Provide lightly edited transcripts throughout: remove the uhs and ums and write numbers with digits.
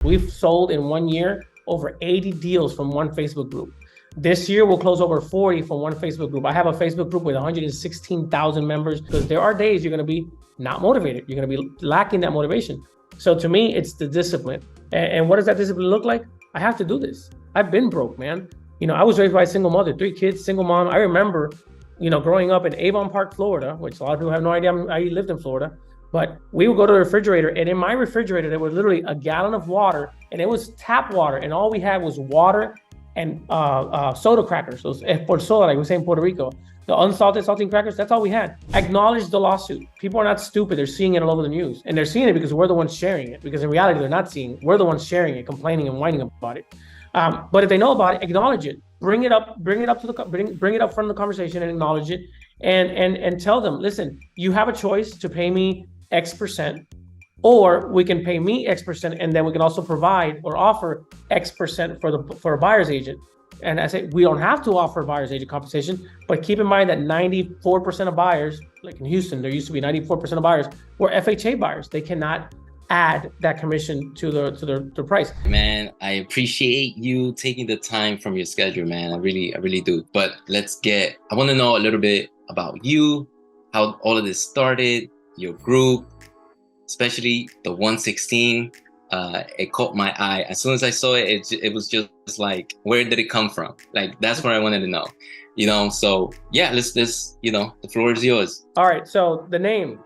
We've sold in 1 year over 80 deals from one Facebook group. This year, we'll close over 40 from one Facebook group. I have a Facebook group with 116,000 members because there are days you're going to be not motivated. You're going to be lacking that motivation. So to me, it's the discipline. And what does that discipline look like? I have to do this. I've been broke, man. You know, I was raised by a single mother, 3 kids, single mom. I remember, you know, growing up in Avon Park, Florida, which a lot of people have no idea I lived in Florida. But we would go to the refrigerator, and in my refrigerator, there was literally a gallon of water, and it was tap water, and all we had was water and soda crackers. Those por soda, like we say in Puerto Rico, the unsalted saltine crackers. That's all we had. Acknowledge the lawsuit. People are not stupid. They're seeing it all over the news, and they're seeing it because we're the ones sharing it. Because in reality, they're not seeing it. We're the ones sharing it, complaining and whining about it. But if they know about it, acknowledge it. Bring it up to the bring it up front of the conversation and acknowledge it, and tell them, listen, you have a choice to pay me X%, or we can pay me X%, and then we can also provide or offer X% for a buyer's agent. And I say we don't have to offer buyer's agent compensation, but keep in mind that 94% of buyers, like in Houston, there used to be 94% of buyers were FHA buyers. They cannot add that commission to the price. Man, I appreciate you taking the time from your schedule, man. I really do. But I want to know a little bit about you, how all of this started, your group, especially the 116. It caught my eye. As soon as I saw it, it was just like, where did it come from? Like, that's what I wanted to know, you know? So yeah, let's, you know, the floor is yours. All right. So the name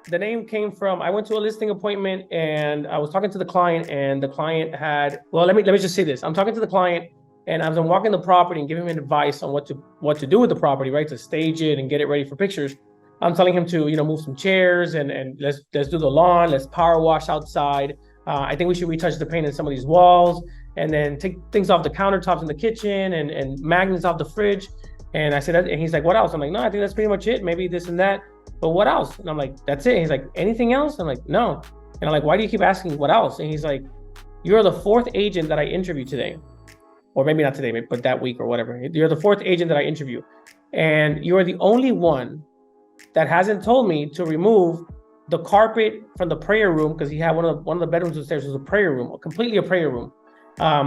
came from, I went to a listing appointment and I was talking to the client, and the client had, well, let me just say this. I'm talking to the client, and I was walking the property and giving him advice on what to do with the property, right? To stage it and get it ready for pictures. I'm telling him to, you know, move some chairs and let's do the lawn. Let's power wash outside. I think we should retouch the paint in some of these walls, and then take things off the countertops in the kitchen and magnets off the fridge. And I said, and he's like, what else? I'm like, no, I think that's pretty much it. Maybe this and that, but what else? And I'm like, that's it. And he's like, anything else? I'm like, no. And I'm like, why do you keep asking what else? And he's like, you're the 4th agent that I interviewed today, or maybe not today, but that week or whatever. You're the 4th agent that I interview, and you're the only one that hasn't told me to remove the carpet from the prayer room, because he had one of the bedrooms upstairs was a prayer room, completely a prayer room.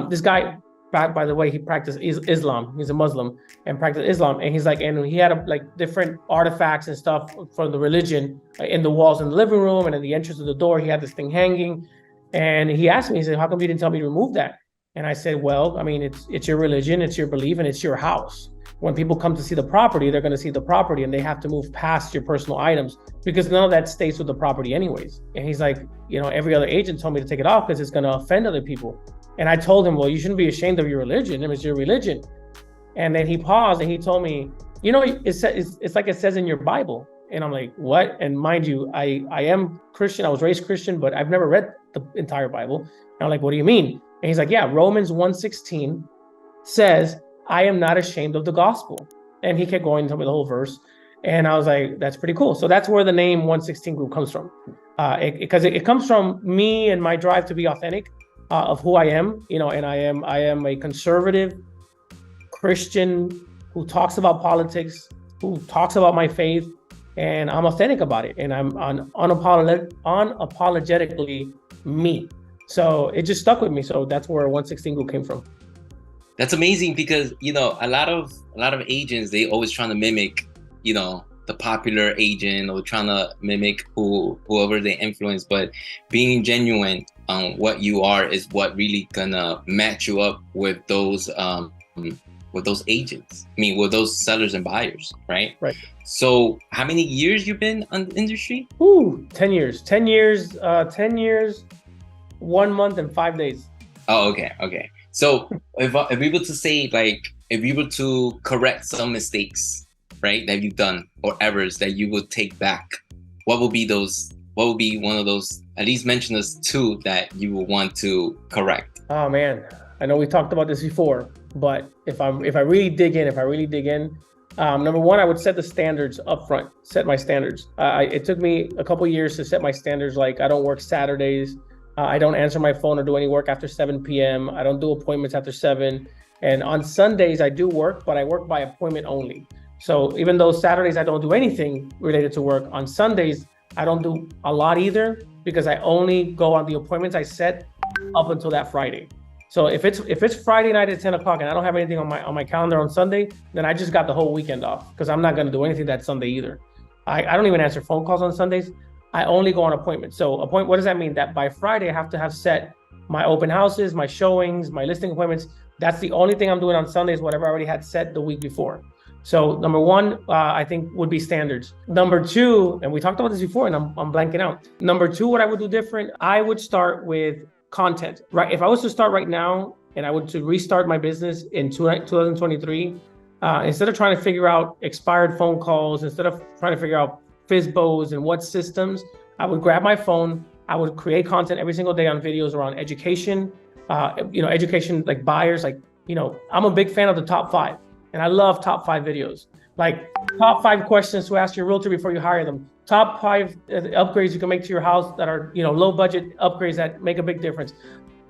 This guy, by the way, he practiced Islam. He's a Muslim and practiced Islam, and he's like, and he had like different artifacts and stuff from the religion in the walls in the living room, and at the entrance of the door, he had this thing hanging. And he asked me, he said, how come you didn't tell me to remove that? And I said, well, I mean, it's your religion, it's your belief, and it's your house. When people come to see the property, they're going to see the property, and they have to move past your personal items, because none of that stays with the property anyways. And he's like, you know, every other agent told me to take it off because it's going to offend other people. And I told him, well, you shouldn't be ashamed of your religion. It's your religion. And then he paused and he told me, you know, it's like it says in your Bible. And I'm like, what? And mind you, I am Christian. I was raised Christian, but I've never read the entire Bible. And I'm like, what do you mean? And he's like, yeah, Romans 1:16 says, I am not ashamed of the gospel. And he kept going and told me the whole verse. And I was like, that's pretty cool. So that's where the name 116 Group comes from. Because it comes from me and my drive to be authentic of who I am, you know, and I am a conservative Christian who talks about politics, who talks about my faith, and I'm authentic about it. And I'm unapologetically me. So it just stuck with me. So that's where 116 Group came from. That's amazing, because, you know, a lot of agents, they always trying to mimic, you know, the popular agent, or trying to mimic whoever they influence. But being genuine on what you are is what really gonna match you up with those agents. I mean, with those sellers and buyers, right? Right. So how many years you been on the industry? 10 years. 10 years, 1 month and 5 days. Oh, okay. So if we were to say, like, if you were to correct some mistakes, right, that you've done, or errors that you would take back, what would be one of those, at least mention us 2 that you would want to correct? Oh man, I know we talked about this before, but if I really dig in, number 1, I would set the standards up front, set my standards. It took me a couple years to set my standards. Like, I don't work Saturdays. I don't answer my phone or do any work after 7 p.m. I don't do appointments after 7. And on Sundays, I do work, but I work by appointment only. So even though Saturdays, I don't do anything related to work, on Sundays, I don't do a lot either, because I only go on the appointments I set up until that Friday. So if it's Friday night at 10 o'clock and I don't have anything on my calendar on Sunday, then I just got the whole weekend off because I'm not going to do anything that Sunday either. I don't even answer phone calls on Sundays. I only go on appointments. So what does that mean? That by Friday I have to have set my open houses, my showings, my listing appointments. That's the only thing I'm doing on Sundays, whatever I already had set the week before. So number one, I think would be standards. Number two, and we talked about this before and I'm blanking out. Number two, what I would do different, I would start with content, right? If I was to start right now and I would to restart my business in 2023, instead of trying to figure out expired phone calls, instead of trying to figure out FISBOs and what systems, I would grab my phone, I would create content every single day on videos around education, education, like buyers, I'm a big fan of the top 5 and I love top 5 videos, like top 5 questions to ask your realtor before you hire them. Top 5 upgrades you can make to your house that are, low budget upgrades that make a big difference.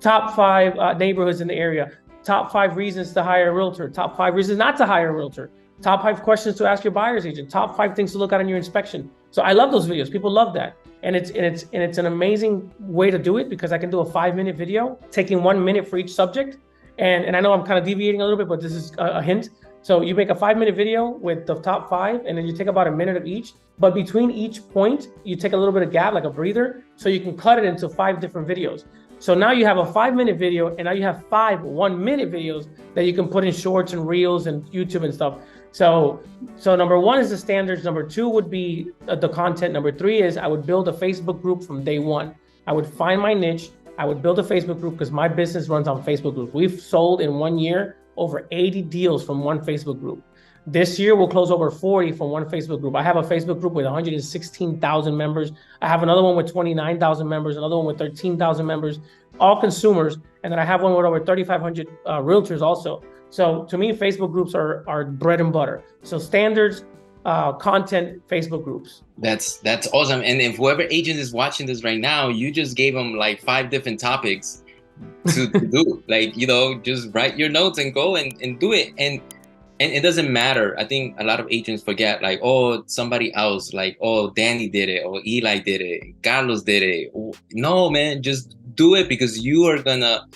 Top 5 neighborhoods in the area. Top 5 reasons to hire a realtor. Top 5 reasons not to hire a realtor. Top 5 questions to ask your buyer's agent. Top 5 things to look at in your inspection. So I love those videos. People love that. And it's an amazing way to do it because I can do a 5-minute video, taking 1 minute for each subject. And I know I'm kind of deviating a little bit, but this is a hint. So you make a 5-minute video with the top 5, and then you take about a minute of each. But between each point, you take a little bit of gap, like a breather, so you can cut it into 5 different videos. So now you have a 5-minute video, and now you have 5 1-minute videos that you can put in shorts and reels and YouTube and stuff. So number 1 is the standards. Number 2 would be the content. Number 3 is I would build a Facebook group from day 1. I would find my niche. I would build a Facebook group because my business runs on Facebook groups. We've sold in 1 year over 80 deals from one Facebook group. This year, we'll close over 40 from one Facebook group. I have a Facebook group with 116,000 members. I have another one with 29,000 members, another one with 13,000 members, all consumers. And then I have one with over 3,500 realtors also. So to me, Facebook groups are bread and butter. So standards, content, Facebook groups. That's awesome. And if whoever agent is watching this right now, you just gave them like 5 different topics to do. Like, just write your notes and go and do it. And it doesn't matter. I think a lot of agents forget, like, oh, somebody else, like, oh, Dany did it, or Eli did it, Carlos did it. No, man, just do it because you're gonna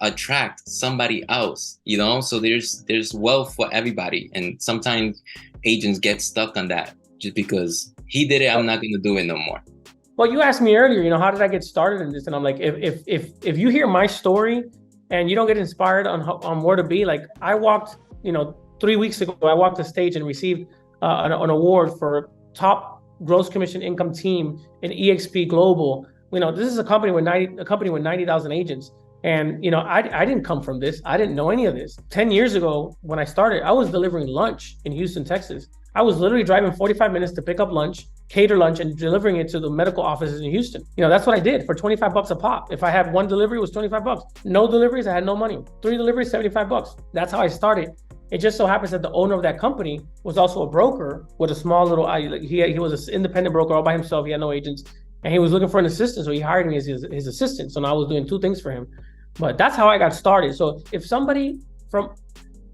attract somebody else, So there's wealth for everybody. And sometimes agents get stuck on that just because he did it, I'm not gonna do it no more. Well, you asked me earlier, how did I get started in this? And I'm like, if you hear my story and you don't get inspired on where to be, like I walked, 3 weeks ago, I walked the stage and received an award for top gross commission income team in EXP Global. This is a company with 90,000 agents. And, I didn't come from this. I didn't know any of this. 10 years ago, when I started, I was delivering lunch in Houston, Texas. I was literally driving 45 minutes to pick up lunch, cater lunch, and delivering it to the medical offices in Houston. That's what I did for $25 a pop. If I had 1 delivery, it was $25. No deliveries, I had no money. 3 deliveries, $75. That's how I started. It just so happens that the owner of that company was also a broker with a small little, he was an independent broker all by himself. He had no agents, and he was looking for an assistant. So he hired me as his assistant. So now I was doing 2 things for him. But that's how I got started. So if somebody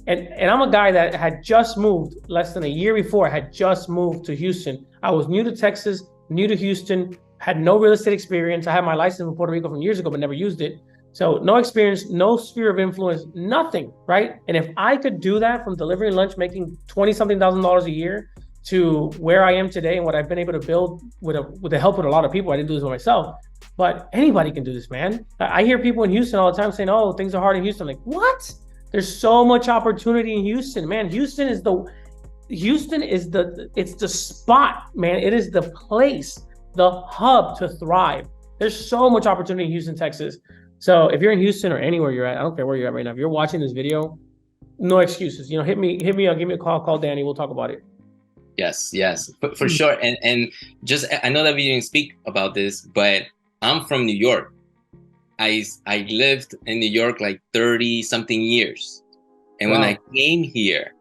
and I'm a guy that had just moved less than a year before, I had just moved to Houston. I was new to Texas, new to Houston, had no real estate experience. I had my license in Puerto Rico from years ago, but never used it. So no experience, no sphere of influence, nothing, right? And if I could do that from delivering lunch, making $20-something thousand a year to where I am today and what I've been able to build with the help of a lot of people, I didn't do this by myself, but anybody can do this, man. I hear people in Houston all the time saying, oh, things are hard in Houston. I'm like, what? There's so much opportunity in Houston, man. Houston is the spot, man. It is the place, the hub to thrive. There's so much opportunity in Houston, Texas. So if you're in Houston or anywhere you're at, I don't care where you're at right now. If you're watching this video, no excuses. Hit me up, give me a call Dany. We'll talk about it. Yes, for sure. And just, I know that we didn't speak about this, but I'm from New York. I lived in New York like 30 something years. And wow. When I came here,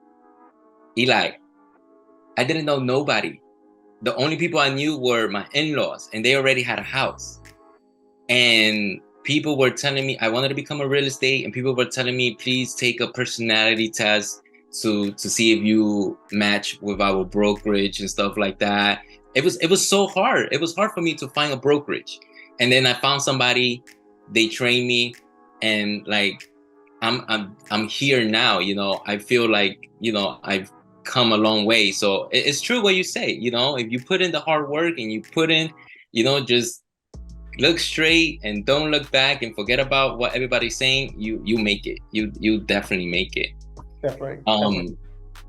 Eli, I didn't know nobody. The only people I knew were my in-laws, and they already had a house. And people were telling me I wanted to become a real estate, and people were telling me, please take a personality test to see if you match with our brokerage and stuff like that. It was so hard. It was hard for me to find a brokerage. And then I found somebody, they trained me, and like I'm here now, you know. I feel like, you know, I've come a long way. So it's true what you say, you know, if you put in the hard work and you put in, you know, just look straight and don't look back and forget about what everybody's saying, you make it. You definitely make it. Definitely.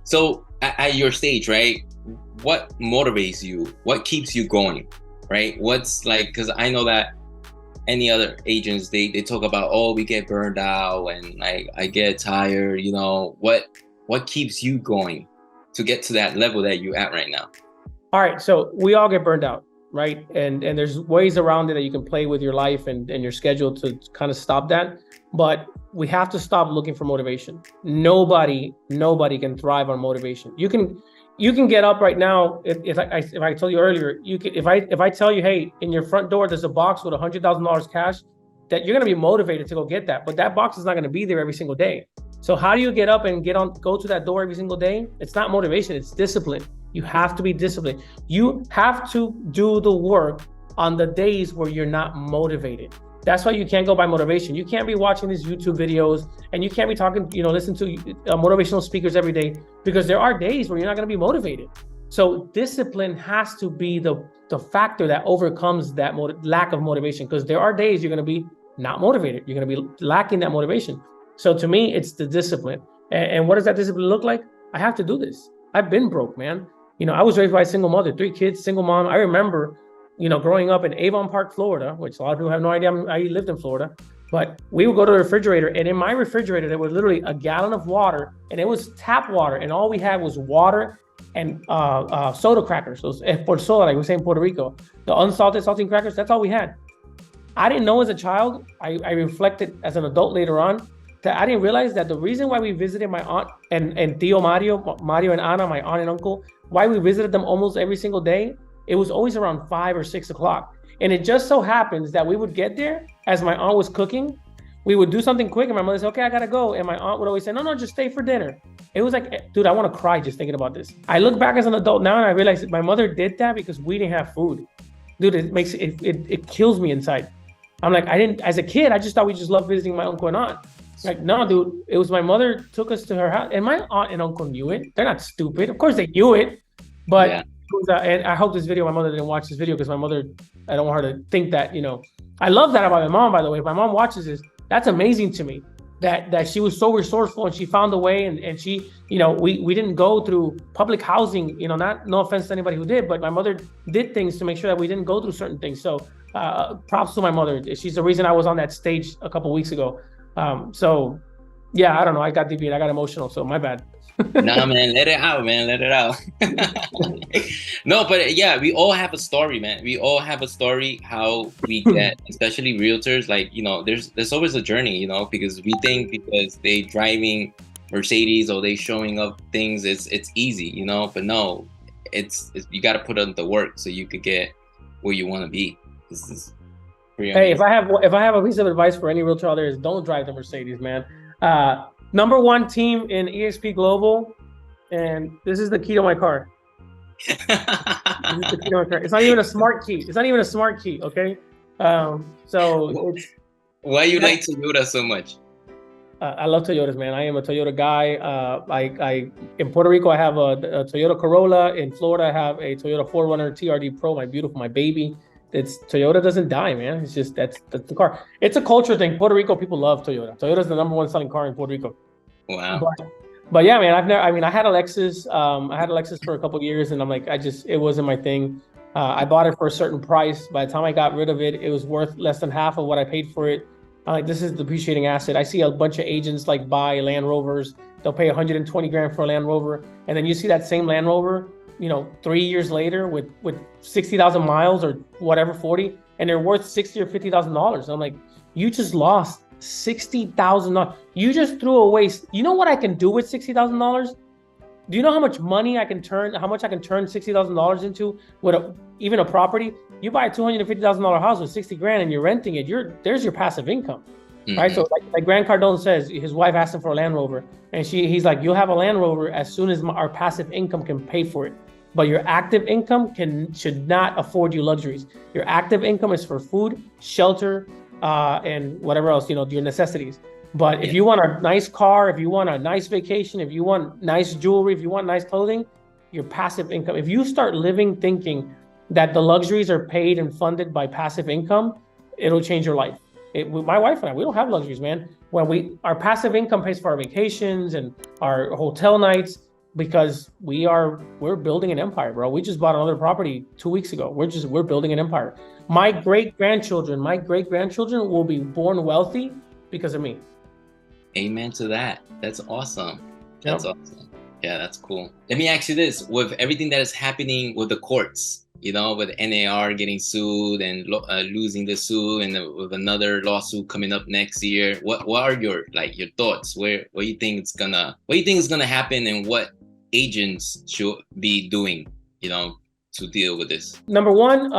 So at your stage, right, what motivates you? What keeps you going, right? What's like, because I know that any other agents, they talk about, oh, we get burned out and like I get tired, you know. What keeps you going to get to that level that you're at right now? All right, so we all get burned out, right? And there's ways around it that you can play with your life and your schedule to kind of stop that. But we have to stop looking for motivation. Nobody can thrive on motivation. You can get up right now. If I told you earlier, you could, if I tell you, hey, in your front door there's a box with $100,000 cash, that you're gonna be motivated to go get that. But that box is not gonna be there every single day. So how do you get up and go to that door every single day? It's not motivation, it's discipline. You have to be disciplined. You have to do the work on the days where you're not motivated. That's why you can't go by motivation. You can't be watching these YouTube videos and you can't be talking, you know, listen to motivational speakers every day, because there are days where you're not going to be motivated. So discipline has to be the factor that overcomes that lack of motivation, because there are days you're going to be not motivated. You're going to be lacking that motivation. So to me, it's the discipline. And what does that discipline look like? I have to do this. I've been broke, man. You know, I was raised by a single mother, 3 kids, single mom. I remember, you know, growing up in Avon Park, Florida, which a lot of people have no idea I lived in Florida, but we would go to the refrigerator, and in my refrigerator, there was literally a gallon of water, and it was tap water, and all we had was water and soda crackers, those por soda, like we say in Puerto Rico, the unsalted saltine crackers. That's all we had. I didn't know as a child. I reflected as an adult later on that I didn't realize that the reason why we visited my aunt and Tío Mario and Ana, my aunt and uncle, why we visited them almost every single day, it was always around 5 or 6 o'clock. And it just so happens that we would get there as my aunt was cooking. We would do something quick and my mother said, okay, I gotta go. And my aunt would always say, no, just stay for dinner. It was like, dude, I wanna cry just thinking about this. I look back as an adult now and I realize that my mother did that because we didn't have food. Dude, it kills me inside. I'm like, as a kid, I just thought we just loved visiting my uncle and aunt. Like, no, dude, it was my mother took us to her house, and my aunt and uncle knew it. They're not stupid. Of course they knew it, but yeah. And I hope my mother didn't watch this video, because my mother, I don't want her to think that, you know, I love that about my mom, by the way. If my mom watches this, that's amazing to me that she was so resourceful and she found a way, and she, you know, we didn't go through public housing, you know, no offense to anybody who did, but my mother did things to make sure that we didn't go through certain things. So props to my mother. She's the reason I was on that stage a couple weeks ago. So yeah, I don't know. I got deviant. I got emotional. So my bad. Nah, man, let it out, man. Let it out. No, but yeah, we all have a story, man. We all have a story how we get, especially realtors, like, you know, there's always a journey, you know, because we think because they driving Mercedes or they showing up things, it's easy, you know, but no, it's you got to put in the work so you could get where you want to be. This is hey, if I have a piece of advice for any realtor out there, is don't drive the Mercedes, man. Number 1 team in EXP Global, and this is the key to my car. It's not even a smart key. It's not even a smart key, okay? So it's, why you like Toyota so much? I love Toyotas, man. I am a Toyota guy. I in Puerto Rico, I have a Toyota Corolla. In Florida, I have a Toyota 4Runner TRD Pro, my baby. It's Toyota doesn't die, man. It's just that's the car. It's a culture thing. Puerto Rico people love Toyota. Toyota's the #1 selling car in Puerto Rico. Wow. But yeah, man, I had a Lexus. I had a Lexus for a couple of years, and I'm like, it wasn't my thing. I bought it for a certain price. By the time I got rid of it, it was worth less than half of what I paid for it. I'm like, this is a depreciating asset. I see a bunch of agents like buy Land Rovers. They'll pay 120 grand for a Land Rover, and then you see that same Land Rover, you know, 3 years later with 60,000 miles or whatever, 40, and they're worth $60,000 or $50,000. I'm like, you just lost $60,000. You just threw away. You know what I can do with $60,000? Do you know how much money I can turn? How much I can turn $60,000 into with even a property? You buy a $250,000 house with 60 grand and you're renting it. There's your passive income, right? So like Grant Cardone says, his wife asked him for a Land Rover, and he's like, you'll have a Land Rover as soon as our passive income can pay for it. but your active income should not afford you luxuries. Your active income is for food, shelter, and whatever else, your necessities. But if you want a nice car, if you want a nice vacation, if you want nice jewelry, if you want nice clothing, your passive income. If you start living thinking that the luxuries are paid and funded by passive income, it'll change your life. My wife and I, we don't have luxuries, man. When our passive income pays for our vacations and our hotel nights, because we're building an empire, bro. We just bought another property 2 weeks ago. We're building an empire. My great grandchildren will be born wealthy because of me. Amen to that. That's awesome. That's awesome. Yeah, that's cool. Let me ask you this: with everything that is happening with the courts, with NAR getting sued and losing the suit, and with another lawsuit coming up next year, what are your thoughts? What do you think is gonna happen, and what agents should be doing, to deal with this? Number one,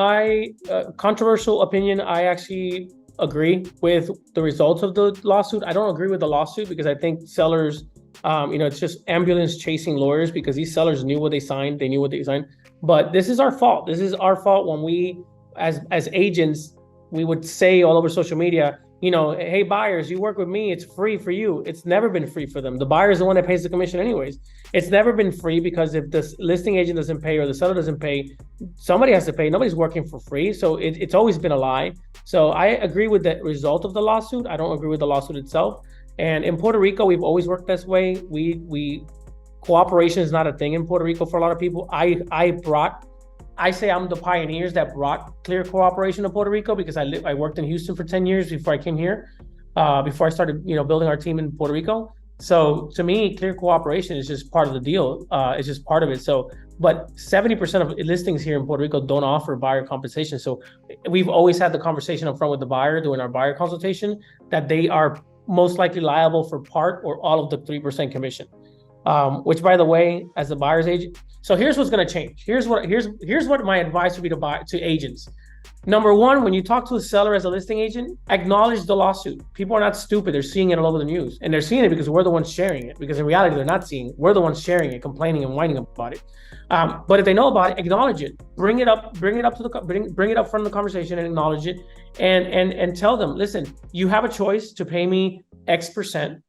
controversial opinion, I actually agree with the results of the lawsuit. I don't agree with the lawsuit because I think sellers, it's just ambulance chasing lawyers, because these sellers knew what they signed. They knew what they signed. But this is our fault. This is our fault when we, as agents, we would say all over social media, hey, buyers, you work with me, it's free for you. It's never been free for them. The buyer is the one that pays the commission anyways. It's never been free, because if the listing agent doesn't pay or the seller doesn't pay, somebody has to pay. Nobody's working for free. So it's always been a lie. So I agree with the result of the lawsuit. I don't agree with the lawsuit itself. And in Puerto Rico, we've always worked this way. Cooperation is not a thing in Puerto Rico for a lot of people. I say I'm the pioneers that brought clear cooperation to Puerto Rico, because I worked in Houston for 10 years before I came here, before I started, building our team in Puerto Rico. So to me, clear cooperation is just part of the deal. It's just part of it. So, but 70% of listings here in Puerto Rico don't offer buyer compensation. So we've always had the conversation up front with the buyer during our buyer consultation that they are most likely liable for part or all of the 3% commission. Which, by the way, as a buyer's agent, so here's what's going to change. Here's what my advice would be to agents. Number one, when you talk to a seller as a listing agent, acknowledge the lawsuit. People are not stupid. They're seeing it all over the news, and they're seeing it because we're the ones sharing it. Because in reality, they're not seeing it. We're the ones sharing it, complaining and whining about it. But if they know about it, acknowledge it. Bring it up front of the conversation and acknowledge it, and tell them, listen, you have a choice to pay me X%.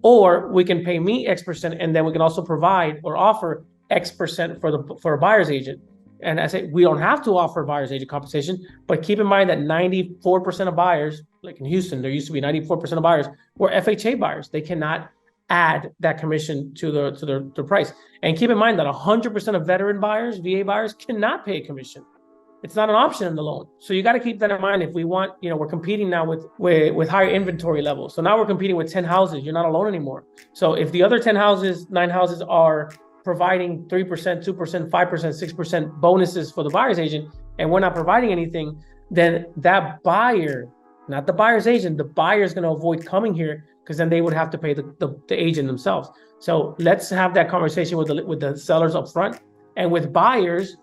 Or we can pay me X%, and then we can also provide or offer X% for a buyer's agent. And I say we don't have to offer a buyer's agent compensation, but keep in mind that 94% of buyers, like in Houston, there used to be 94% of buyers were FHA buyers. They cannot add that commission to the price. And keep in mind that 100% of veteran buyers, VA buyers, cannot pay a commission. It's not an option in the loan. So you got to keep that in mind. If we want, we're competing now with higher inventory levels. So now we're competing with 10 houses. You're not alone anymore. So if the other 9 houses are providing 3%, 2%, 5%, 6% bonuses for the buyer's agent, and we're not providing anything, then that buyer, not the buyer's agent, the buyer is going to avoid coming here, because then they would have to pay the agent themselves. So let's have that conversation with the sellers up front. And with buyers,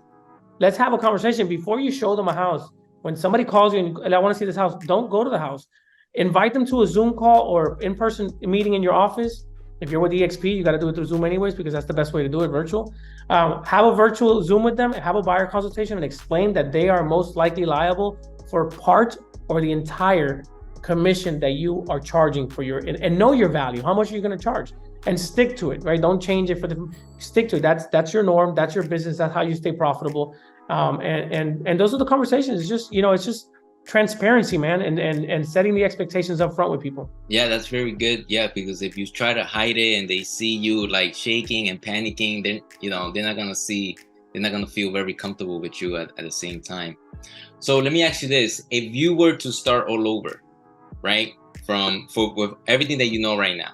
let's have a conversation before you show them a house. When somebody calls you and I want to see this house, don't go to the house. Invite them to a Zoom call or in-person meeting in your office. If you're with EXP, you got to do it through Zoom anyways, because that's the best way to do it, virtual. Have a virtual Zoom with them, have a buyer consultation, and explain that they are most likely liable for part or the entire commission that you are charging for and know your value. How much are you going to charge? And stick to it, right? Don't change it stick to it. That's your norm. That's your business. That's how you stay profitable. And those are the conversations. It's just, it's just transparency, man, and setting the expectations up front with people. Yeah, that's very good. Yeah, because if you try to hide it and they see you like shaking and panicking, then they're not gonna feel very comfortable with you at the same time. So let me ask you this: if you were to start all over, right, with everything that you know right now,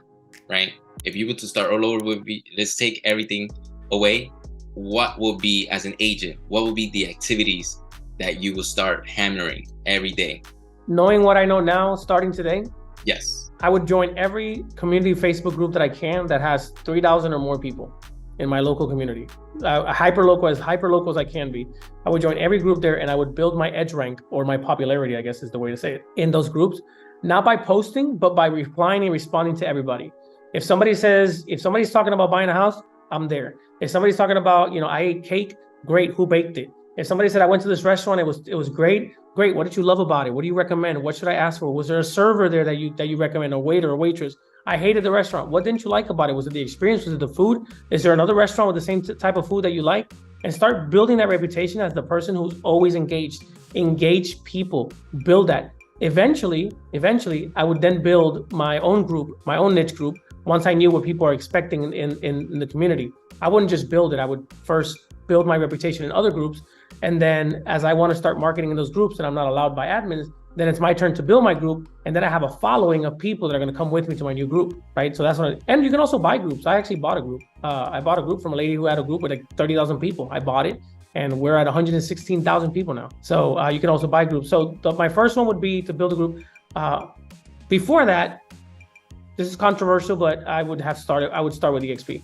right? If you were to start all over, let's take everything away. What will be, as an agent, what will be the activities that you will start hammering every day? Knowing what I know now, starting today, yes, I would join every community Facebook group that I can that has 3,000 or more people in my local community. Hyper-local as I can be. I would join every group there, and I would build my edge rank, or my popularity, I guess is the way to say it, in those groups, not by posting, but by replying and responding to everybody. If somebody's talking about buying a house, I'm there. If somebody's talking about, I ate cake Great. Who baked it? If somebody said, I went to this restaurant, it was great. Great. What did you love about it? What do you recommend? What should I ask for? Was there a server there that you recommend, a waiter or waitress? I hated the restaurant. What didn't you like about it? Was it the experience? Was it the food? Is there another restaurant with the same type of food that you like? And start building that reputation as the person who's always engaged. Engage people. Build that. Eventually, I would then build my own group, my own niche group, once I knew what people are expecting in the community. I wouldn't just build it. I would first build my reputation in other groups. And then as I want to start marketing in those groups and I'm not allowed by admins, then it's my turn to build my group. And then I have a following of people that are going to come with me to my new group, right? So that's what, and you can also buy groups. I actually bought a group. I bought a group from a lady who had a group with like 30,000 people. I bought it and we're at 116,000 people now. So you can also buy groups. So my first one would be to build a group. Before that, this is controversial, but I would start with EXP.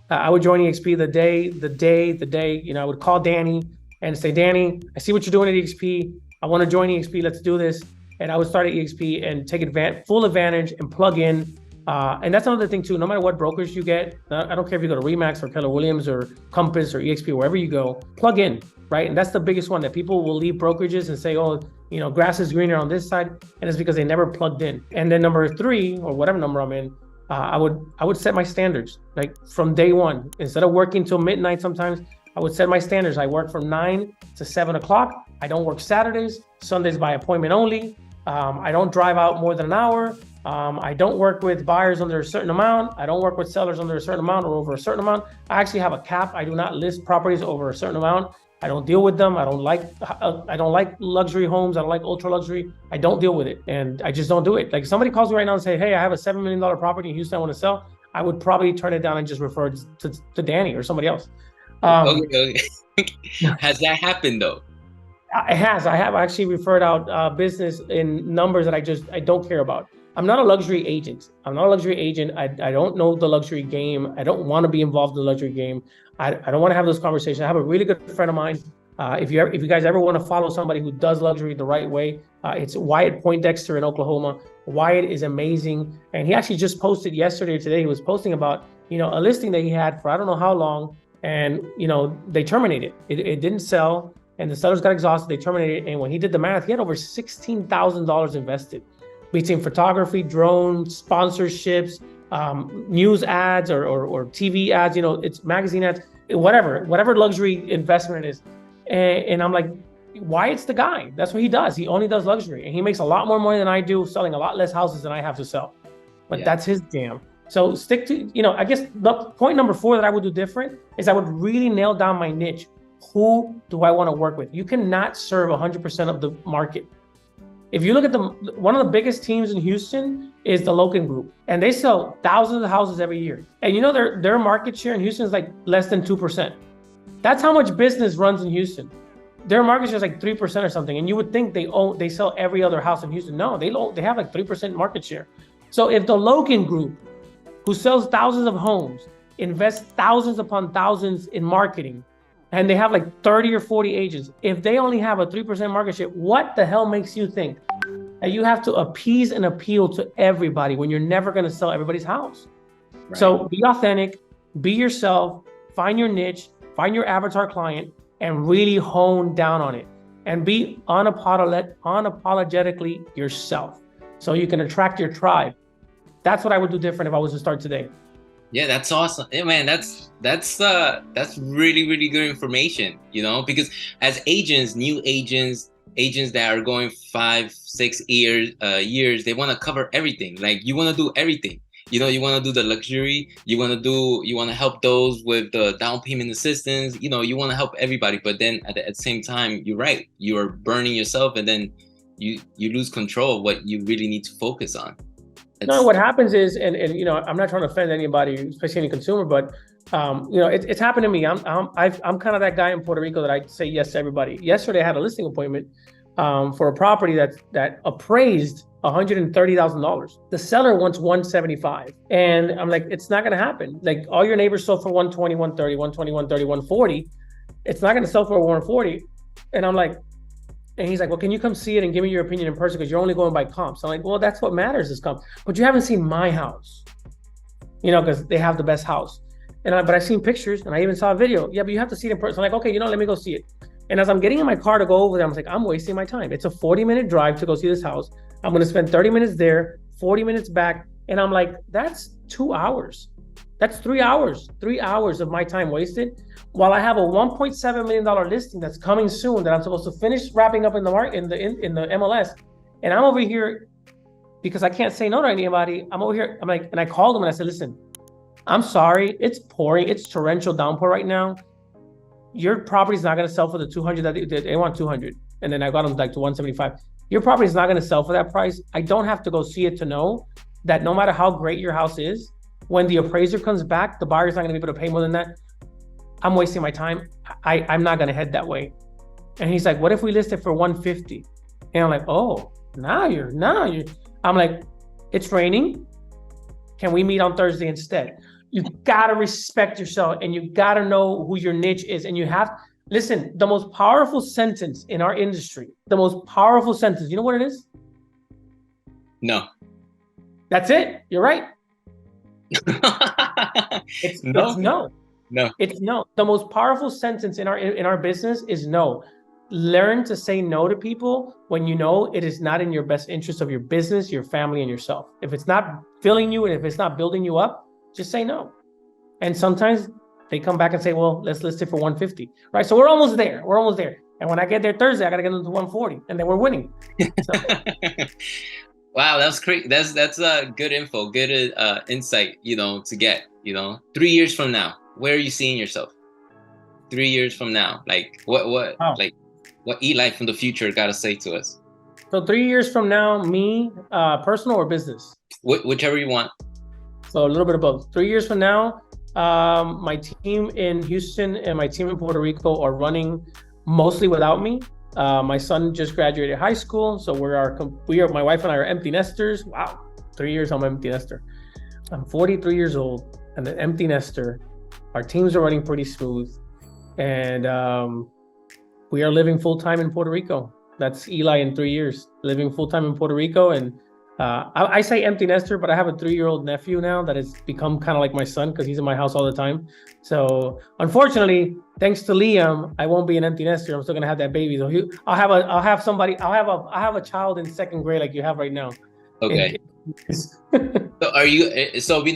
I would join EXP the day, you know, I would call Dany and say, Dany, I see what you're doing at EXP. I want to join EXP. Let's do this. And I would start at EXP and take full advantage and plug in. And that's another thing too. No matter what brokers you get, I don't care if you go to Remax or Keller Williams or Compass or EXP, wherever you go, plug in, right? And that's the biggest one, that people will leave brokerages and say, oh, you know, grass is greener on this side. And it's because they never plugged in. And then number 3, or whatever number I'm in, I would set my standards, like from day one. Instead of working till midnight sometimes, I would set my standards. I work from 9 to 7 o'clock. I don't work Saturdays, Sundays by appointment only. I don't drive out more than an hour. I don't work with buyers under a certain amount. I don't work with sellers under a certain amount or over a certain amount. I actually have a cap. I do not list properties over a certain amount. I don't deal with them. I don't like luxury homes. I don't like ultra luxury. I don't deal with it. And I just don't do it. Like if somebody calls me right now and say, hey, I have a $7 million property in Houston I want to sell, I would probably turn it down and just refer it to Dany or somebody else. Okay. Has that happened though? It has. I have actually referred out business in numbers that I don't care about. I'm not a luxury agent. I don't know the luxury game. I don't want to be involved in the luxury game. I don't want to have those conversations. I have a really good friend of mine. If you guys ever want to follow somebody who does luxury the right way, it's Wyatt Poindexter in Oklahoma. Wyatt is amazing. And he actually just posted yesterday or today, he was posting about, you know, a listing that he had for I don't know how long. And, you know, they terminated it. It didn't sell. And the sellers got exhausted. They terminated it. And when he did the math, he had over $16,000 invested between photography, drones, sponsorships, news ads or TV ads, you know, it's magazine ads, whatever luxury investment it is. And I'm like, Wyatt's the guy. That's what he does. He only does luxury. And he makes a lot more money than I do, selling a lot less houses than I have to sell. But that's his jam. So stick to, you know, I guess the point number 4 that I would do different is I would really nail down my niche. Who do I want to work with? You cannot serve 100% of the market. If you look at one of the biggest teams in Houston is the Loken Group, and they sell thousands of houses every year. And you know their market share in Houston is like less than 2%. That's how much business runs in Houston. Their market share is like 3% or something. And you would think they sell every other house in Houston. No, they have like 3% market share. So if the Loken Group, who sells thousands of homes, invests thousands upon thousands in marketing, and they have like 30 or 40 agents, if they only have a 3% market share, what the hell makes you think that you have to appease and appeal to everybody when you're never going to sell everybody's house? Right. So be authentic, be yourself, find your niche, find your avatar client, and really hone down on it. And be unapologetically yourself so you can attract your tribe. That's what I would do different if I was to start today. Yeah, that's awesome. Yeah, man, that's really, really good information, you know, because as agents, new agents that are going 5-6 years, they want to cover everything. Like you want to do everything. You know, you want to do the luxury, you want to help those with the down payment assistance, you know, you want to help everybody. But then at the same time, you're right, you're burning yourself, and then you lose control of what you really need to focus on. No, what happens is, and you know, I'm not trying to offend anybody, especially any consumer, but you know, it's happened to me. I'm kind of that guy in Puerto Rico that I say yes to everybody. Yesterday, I had a listing appointment for a property that appraised $130,000. The seller wants $175,000, and I'm like, it's not going to happen. Like all your neighbors sold for $120,000, $130,000, $120,000, $130,000, $140,000. It's not going to sell for $140,000, and I'm like. And he's like, well, can you come see it and give me your opinion in person? Because you're only going by comps. I'm like, well, that's what matters is comps. But you haven't seen my house, you know, because they have the best house. but I've seen pictures and I even saw a video. Yeah, but you have to see it in person. I'm like, okay, let me go see it. And as I'm getting in my car to go over there, I'm like, I'm wasting my time. It's a 40-minute drive to go see this house. I'm going to spend 30 minutes there, 40 minutes back. And I'm like, that's 2 hours. That's 3 hours, 3 hours of my time wasted while I have a $1.7 million listing that's coming soon that I'm supposed to finish wrapping up in the market, in the MLS. And I'm over here because I can't say no to anybody. I'm over here. I'm like, and I called them and I said, listen, I'm sorry. It's pouring. It's torrential downpour right now. Your property's not going to sell for the 200 that they want 200. And then I got them like to 175. Your property is not going to sell for that price. I don't have to go see it to know that no matter how great your house is, when the appraiser comes back, the buyer's not going to be able to pay more than that. I'm wasting my time. I'm not going to head that way. And he's like, what if we list it for 150? And I'm like, oh, now you're. I'm like, it's raining. Can we meet on Thursday instead? You got to respect yourself and you got to know who your niche is. And you have, listen, the most powerful sentence in our industry, the most powerful sentence, you know what it is? No. That's it. You're right. It's no. No. It's no. The most powerful sentence in our business is no. Learn to say no to people when you know it is not in your best interest of your business, your family, and yourself. If it's not filling you and if it's not building you up, just say no. And sometimes they come back and say, well, let's list it for 150. Right. So we're almost there. And when I get there Thursday, I got to get them to 140 and then we're winning. So. Wow, that's great. That's good info, good insight, to get, 3 years from now, where are you seeing yourself? 3 years from now, like what Eli from the future got to say to us? So 3 years from now, me, personal or business? Whichever you want. So a little bit of both. 3 years from now, my team in Houston and my team in Puerto Rico are running mostly without me. My son just graduated high school, so my wife and I are empty nesters. Wow, 3 years I'm an empty nester. I'm 43 years old and an empty nester. Our teams are running pretty smooth, and we are living full time in Puerto Rico. That's Eli in 3 years, living full time in Puerto Rico. And I say empty nester, but I have a 3-year-old nephew now that has become kind of like my son because he's in my house all the time. So unfortunately, thanks to Liam, I won't be an empty nester. I'm still gonna have that baby. So I'll have a child in 2nd grade like you have right now. Okay. So we're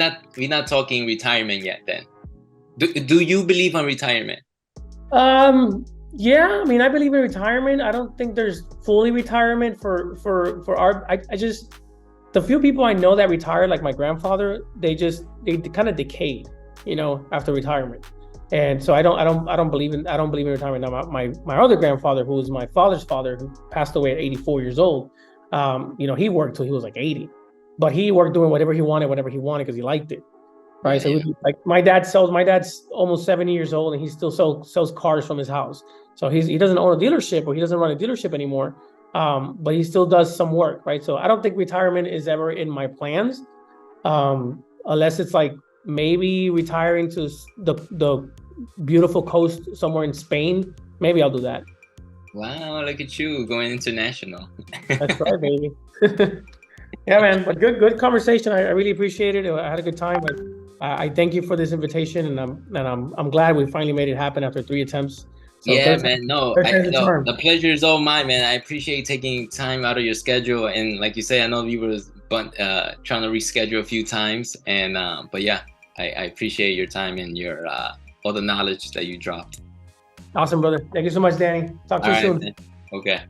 not talking retirement yet then. Do you believe in retirement? Yeah, I mean, I believe in retirement. I don't think there's fully retirement for the few people I know that retired, like my grandfather, they kind of decayed, after retirement. And so I don't believe in retirement. Now my other grandfather, who was my father's father, who passed away at 84 years old, he worked till he was like 80, but he worked doing whatever he wanted because he liked it. Right. Yeah, so like my dad's almost 70 years old and he still sells cars from his house. So he doesn't own a dealership or he doesn't run a dealership anymore. But he still does some work. Right. So I don't think retirement is ever in my plans. Unless it's like maybe retiring to the beautiful coast somewhere in Spain. Maybe I'll do that. Wow, look at you going international. That's right, baby. Yeah, man. But good conversation. I really appreciate it. I had a good time. But I thank you for this invitation, and I'm glad we finally made it happen after 3 attempts. So yeah, man. The pleasure is all mine, man. I appreciate you taking time out of your schedule, and like you say, I know you were trying to reschedule a few times, and but yeah, I appreciate your time and your all the knowledge that you dropped. Awesome, brother. Thank you so much, Danny. Talk to you soon. Man. Okay.